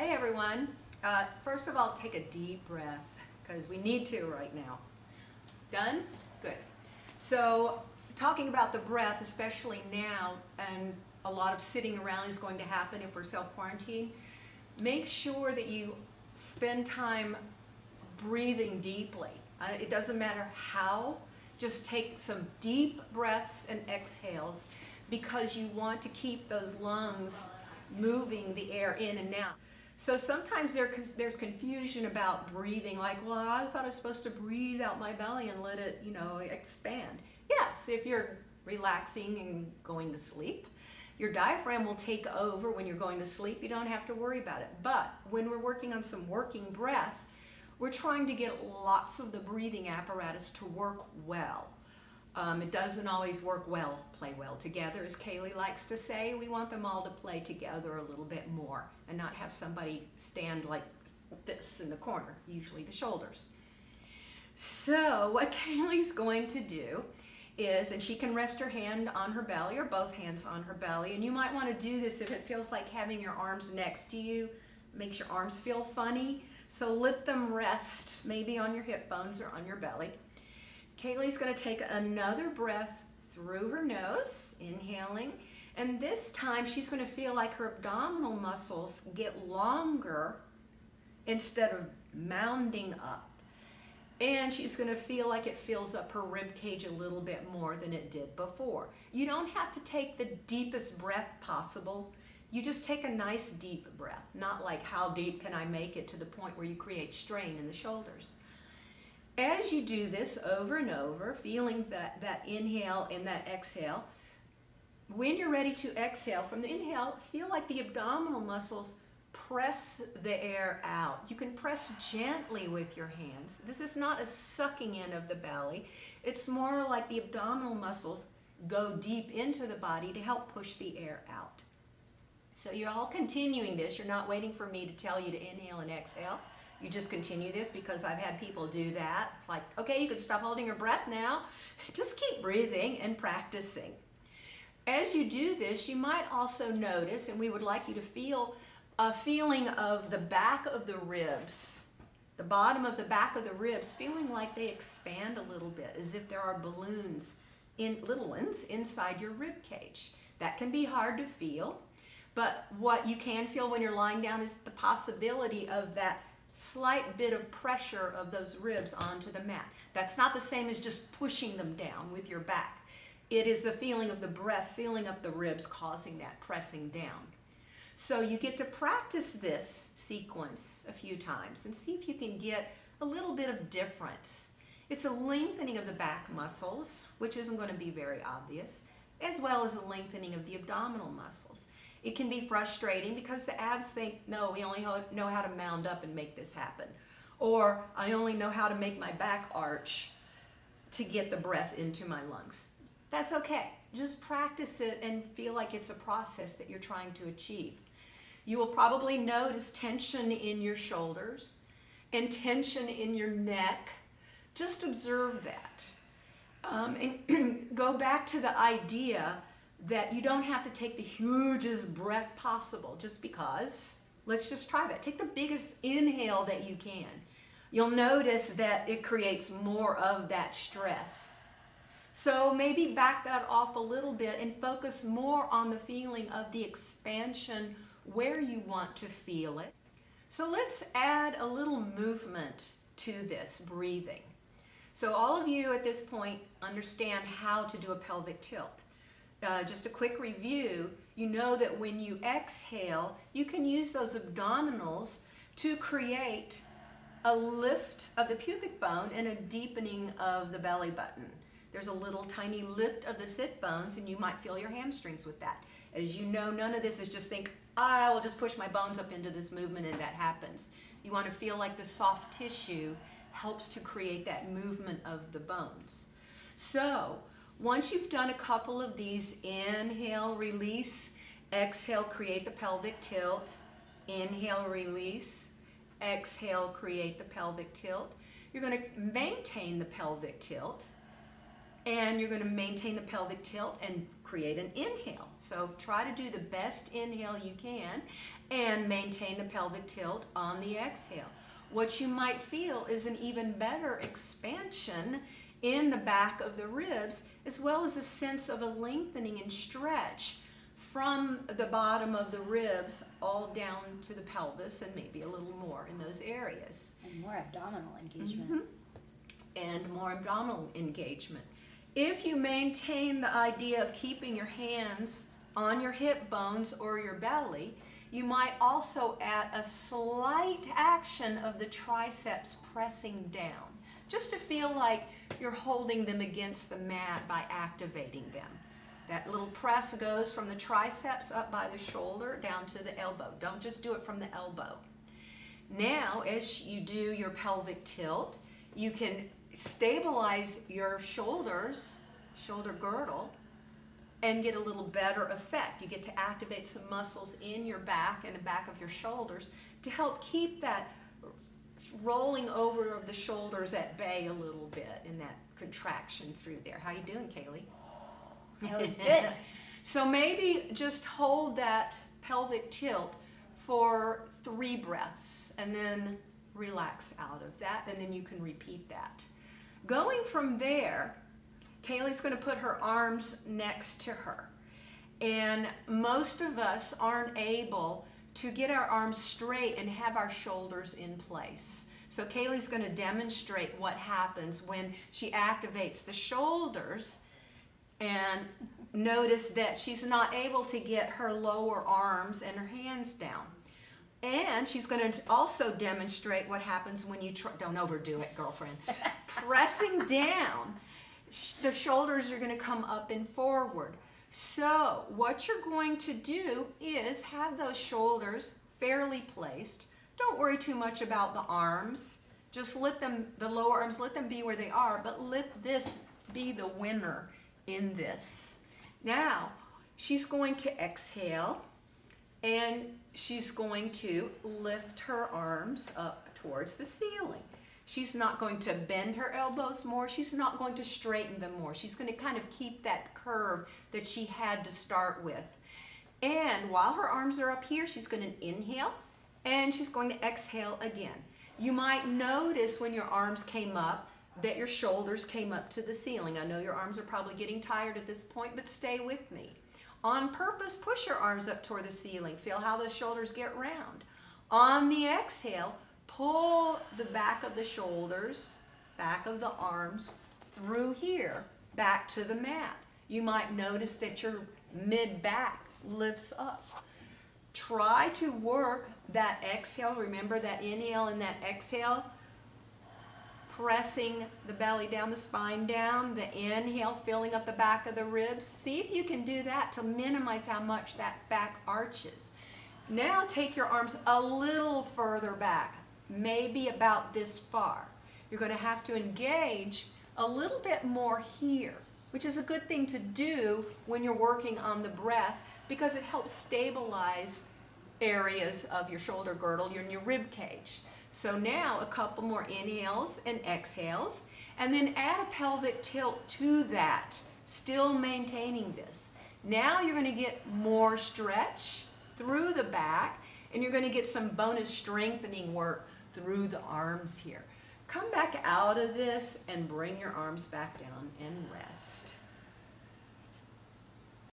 Hey everyone. First of all, take a deep breath because we need to right now. Done? Good. So talking about the breath, especially now, and a lot of sitting around is going to happen if we're self-quarantined, make sure that you spend time breathing deeply. It doesn't matter how, just take some deep breaths and exhales because you want to keep those lungs moving the air in and out. So sometimes there's confusion about breathing, like, well, I thought I was supposed to breathe out my belly and let it, expand. Yes, if you're relaxing and going to sleep, your diaphragm will take over when you're going to sleep. You don't have to worry about it. But when we're working on some working breath, we're trying to get lots of the breathing apparatus to work well. It doesn't always play well together, as Kaylee likes to say. We want them all to play together a little bit more and not have somebody stand like this in the corner, usually the shoulders. So what Kaylee's going to do is, and she can rest her hand on her belly or both hands on her belly, and you might want to do this if it feels like having your arms next to you makes your arms feel funny. So let them rest maybe on your hip bones or on your belly. Kaylee's going to take another breath through her nose, inhaling, and this time she's going to feel like her abdominal muscles get longer instead of mounding up. And she's going to feel like it fills up her rib cage a little bit more than it did before. You don't have to take the deepest breath possible. You just take a nice deep breath, not like how deep can I make it to the point where you create strain in the shoulders. As you do this over and over, feeling that inhale and that exhale, when you're ready to exhale, from the inhale, feel like the abdominal muscles press the air out. You can press gently with your hands. This is not a sucking in of the belly. It's more like the abdominal muscles go deep into the body to help push the air out. So you're all continuing this. You're not waiting for me to tell you to inhale and exhale. You just continue this because I've had people do that. It's like, okay, you can stop holding your breath now. Just keep breathing and practicing. As you do this, you might also notice, and we would like you to feel a feeling of the back of the ribs, the bottom of the back of the ribs, feeling like they expand a little bit, as if there are balloons, little ones, inside your rib cage. That can be hard to feel, but what you can feel when you're lying down is the possibility of that slight bit of pressure of those ribs onto the mat. That's not the same as just pushing them down with your back. It is the feeling of the breath filling up the ribs, causing that pressing down. So you get to practice this sequence a few times and see if you can get a little bit of difference. It's a lengthening of the back muscles, which isn't going to be very obvious, as well as a lengthening of the abdominal muscles. It can be frustrating because the abs think, no, we only know how to mound up and make this happen. Or I only know how to make my back arch to get the breath into my lungs. That's okay. Just practice it and feel like it's a process that you're trying to achieve. You will probably notice tension in your shoulders and tension in your neck. Just observe that. And go back to the idea that you don't have to take the hugest breath possible just because. Let's just try that. Take the biggest inhale that you can. You'll notice that it creates more of that stress. So maybe back that off a little bit and focus more on the feeling of the expansion where you want to feel it. So let's add a little movement to this breathing. So all of you at this point understand how to do a pelvic tilt. Just a quick review, you know that when you exhale, you can use those abdominals to create a lift of the pubic bone and a deepening of the belly button. There's a little tiny lift of the sit bones, and you might feel your hamstrings with that. As you know, none of this is just think, I will just push my bones up into this movement and that happens. You want to feel like the soft tissue helps to create that movement of the bones. So once you've done a couple of these, inhale, release, exhale, create the pelvic tilt, inhale, release, exhale, create the pelvic tilt. You're going to maintain the pelvic tilt and you're going to maintain the pelvic tilt and create an inhale. So try to do the best inhale you can and maintain the pelvic tilt on the exhale. What you might feel is an even better expansion in the back of the ribs, as well as a sense of a lengthening and stretch from the bottom of the ribs all down to the pelvis, and maybe a little more in those areas. And more abdominal engagement. And more abdominal engagement. If you maintain the idea of keeping your hands on your hip bones or your belly, you might also add a slight action of the triceps pressing down, just to feel like you're holding them against the mat by activating them. That little press goes from the triceps up by the shoulder down to the elbow. Don't just do it from the elbow. Now, as you do your pelvic tilt, you can stabilize your shoulders, shoulder girdle, and get a little better effect. You get to activate some muscles in your back and the back of your shoulders to help keep that rolling over of the shoulders at bay a little bit in that contraction through there. How you doing, Kaylee? That was good. So maybe just hold that pelvic tilt for 3 breaths and then relax out of that, and then you can repeat that. Going from there, Kaylee's going to put her arms next to her. And most of us aren't able to get our arms straight and have our shoulders in place. So Kaylee's going to demonstrate what happens when she activates the shoulders, and notice that she's not able to get her lower arms and her hands down. And she's going to also demonstrate what happens when you don't overdo it, girlfriend. Pressing down, the shoulders are going to come up and forward. So what you're going to do is have those shoulders fairly placed. Don't worry too much about the arms. Just let them, the lower arms, let them be where they are, but let this be the winner in this. Now, she's going to exhale, and she's going to lift her arms up towards the ceiling. She's not going to bend her elbows more. She's not going to straighten them more. She's going to kind of keep that curve that she had to start with. And while her arms are up here, she's going to inhale, and she's going to exhale again. You might notice when your arms came up that your shoulders came up to the ceiling. I know your arms are probably getting tired at this point, but stay with me. On purpose, push your arms up toward the ceiling. Feel how those shoulders get round. On the exhale, pull the back of the shoulders, back of the arms, through here, back to the mat. You might notice that your mid-back lifts up. Try to work that exhale. Remember that inhale and that exhale. Pressing the belly down, the spine down, the inhale, filling up the back of the ribs. See if you can do that to minimize how much that back arches. Now take your arms a little further back, maybe about this far. You're going to have to engage a little bit more here, which is a good thing to do when you're working on the breath, because it helps stabilize areas of your shoulder girdle and your rib cage. So now a couple more inhales and exhales, and then add a pelvic tilt to that, still maintaining this. Now you're going to get more stretch through the back, and you're going to get some bonus strengthening work through the arms here. Come back out of this and bring your arms back down and rest.